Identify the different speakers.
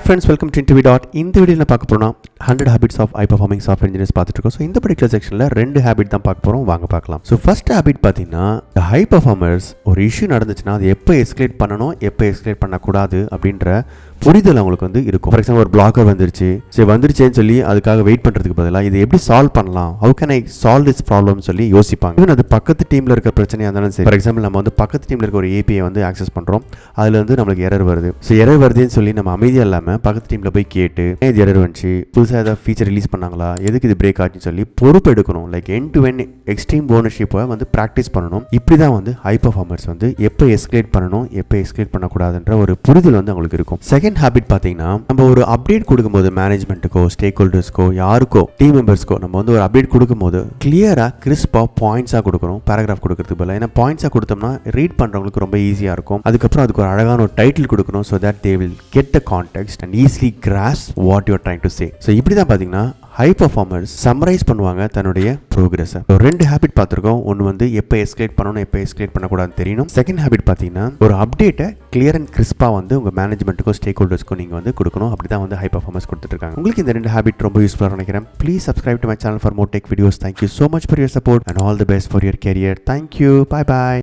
Speaker 1: Friends, welcome to InterviewDOT. இந்த வீடியோல பார்க்க போறோம்னா 100 habits of high performing software engineers பார்த்துட்டு இருக்கோம். ஸோ இந்த பர்டிகுலர் செக்ஷனில் 2 ஹேபிட் தான் பார்க்க போகிறோம். வாங்க பார்க்கலாம். ஸோ ஃபர்ஸ்ட் ஹேபிட் பார்த்தீங்கன்னா, ஹை பர்ஃபார்மர்ஸ் ஒரு இஷ்யூ நடந்துச்சுன்னா அது எப்போ எஸ்கலேட் பண்ணணும், எப்போ எஸ்கலேட் பண்ணக்கூடாது அப்படின்ற புரிதல் அவங்களுக்கு வந்து இருக்கும். ஃபார் எக்ஸாம்பிள் ஒரு பிளாக்கர் வந்துருச்சேன்னு சொல்லி அதுக்காக வெயிட் பண்ணுறதுக்கு பதிலாக இது எப்படி சால்வ் பண்ணலாம், how can I solve this problem சொல்லி யோசிப்பாங்க. ஈவன் அது பக்கத்து டீமில் இருக்க பிரச்சனையாக இருந்தாலும் சரி. ஃபார் எக்ஸாம்பிள் நம்ம வந்து பக்கத்து டீமில் இருக்க ஒரு ஏபிஐ வந்து ஆக்சஸ் பண்ணுறோம், அதில் வந்து நம்மளுக்கு எரர் வருது. ஸோ எரர் வருதுன்னு சொல்லி நம்ம அமைதியாக இல்லாமல் பக்கத்து டீமில் போய் கேட்டு இது எரர் வந்துச்சு, புதுசாக ஏதாவது ஃபீச்சர் ரிலீஸ் பண்ணாங்களா, எதுக்கு இது பிரேக் ஆச்சுன்னு சொல்லி பொறுப்பு எடுக்கணும். Like end to end extreme ஓனர்ஷிப்பை வந்து ப்ராக்டிஸ் பண்ணணும். இப்படி தான் வந்து ஹை பர்ஃபார்மர்ஸ் வந்து எப்போ எஸ்கலேட் பண்ணணும், எப்போ எஸ்கலேட் பண்ணக்கூடாதுன்ற ஒரு புரிதல் வந்து அவங்களுக்கு இருக்கும். செகண்ட் ஹேபிட் பார்த்தீங்கன்னா, நம்ம ஒரு அப்டேட் கொடுக்கும்போது மேனேஜ்மெண்ட்டுக்கோ ஸ்டேக் ஹோல்டர்ஸ்க்கோ யாருக்கோ டீம் மெம்பர்ஸ்க்கோ நம்ம வந்து ஒரு அப்டேட் கொடுக்கும்போது கிளியராக கிறிஸ்பாக பாயிண்ட்ஸாக கொடுக்கணும், பேராகிராஃப் கொடுக்கறதுக்கு பதிலாக. ஏன்னா பாயிண்ட்ஸாக கொடுத்தோம்னா ரீட் பண்ணுறவங்களுக்கு ரொம்ப ஈஸியாக இருக்கும். அதுக்கப்புறம் அதுக்கு ஒரு அழகான ஒரு டைட்டில் கொடுக்கணும், so that they will get the context and easily grass what you are trying to say. So இப்படி தான் பார்த்தீங்கன்னா ஹை பர்ஃபார்மர்ஸ் சம்மரைஸ் பண்ணுவாங்க தன்னுடைய ப்ரோக்ரஸை. ரெண்டு ஹேபிட் பார்த்துருக்கோம். ஒன்று வந்து எப்போ எஸ்கலேட் பண்ணணும், எப்போ எஸ்கலேட் பண்ணக்கூடாதுன்னு தெரியணும். செகண்ட் ஹேபிட் பார்த்தீங்கன்னா, ஒரு அப்டேட்டை கிளியர் அண்ட் கிறிஸ்பாக வந்து உங்கள் மேனேஜ்மெண்ட்டுக்கோ ஸ்டேக் ஹோல்டர்ஸ்க்கோ நீங்கள் வந்து கொடுக்கணும். அப்படி தான் வந்து ஹை பர்ஃபார்மர்ஸ் கொடுத்துருக்காங்க. உங்களுக்கு இந்த ரெண்டு ஹேபிட் ரொம்ப யூஸ்ஃபுல்லாக நினைக்கிறேன். Please subscribe to my channel for more tech videos. Thank you so much for your support and all the best for your career. Thank you. Bye bye.